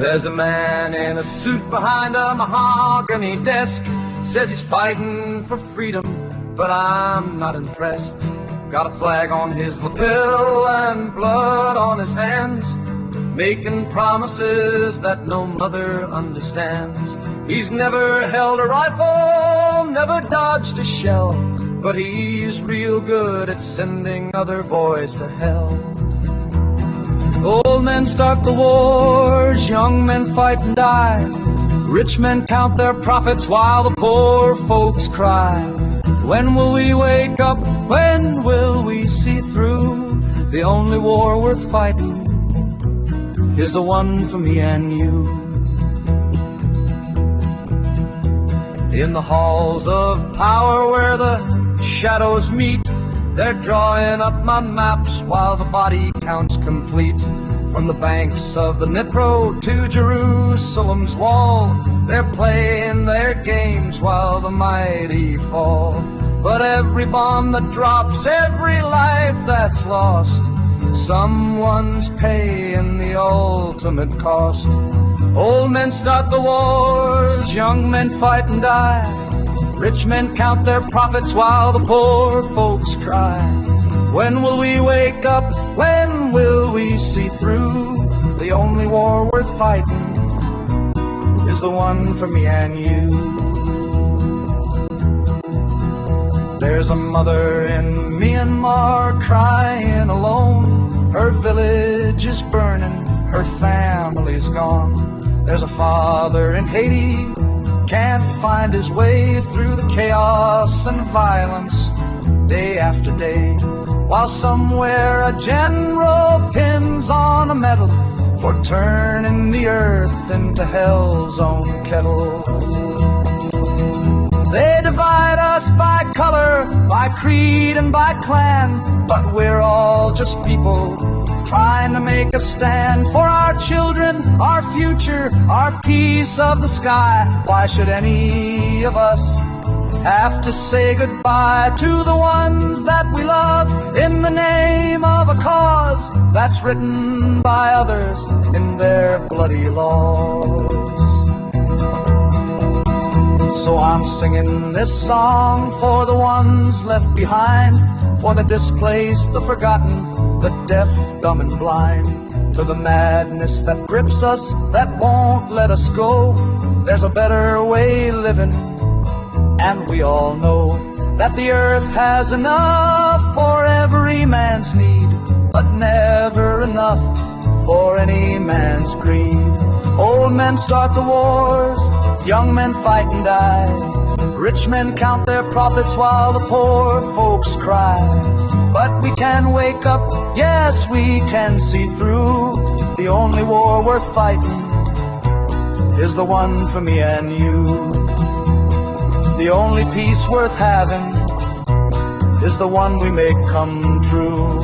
There's a man in a suit behind a mahogany desk, says he's fighting for freedom, but I'm not impressed. Got a flag on his lapel and blood on his hands, making promises that no mother understands. He's never held a rifle, never dodged a shell, but he's real good at sending other boys to hell. Old men start the wars, young men fight and die. Rich men count their profits while the poor folks cry. When will we wake up? When will we see through? The only war worth fighting is the one for me and you. In the halls of power where the shadows meet, they're drawing up my maps while the body count's complete. From the banks of the Dnipro to Jerusalem's wall, they're playing their games while the mighty fall. But every bomb that drops, every life that's lost, someone's paying the ultimate cost. Old men start the wars, young men fight and die. Rich men count their profits while the poor folks cry. When will we wake up? When will we see through? The only war worth fighting is the one for me and you. There's a mother in Myanmar crying alone. Her village is burning, her family's gone. There's a father in Haiti, can't find his way through the chaos and violence day after day, while somewhere a general pins on a medal for turning the earth into hell's own kettle. They divide us by color, by creed and by clan, but we're all just people trying to make a stand for our children, our future, our piece of the sky. Why should any of us have to say goodbye to the ones that we love in the name of a cause that's written by others in their bloody laws? So I'm singing this song for the ones left behind, for the displaced, the forgotten, the deaf, dumb and blind. To the madness that grips us, that won't let us go, there's a better way living, and we all know that the earth has enough for every man's need, but never enough for any man's greed. Old men start the wars, young men fight and die. Rich men count their profits while the poor folks cry. But we can wake up, yes, we can see through. The only war worth fighting is the one for me and you. The only peace worth having is the one we make come true.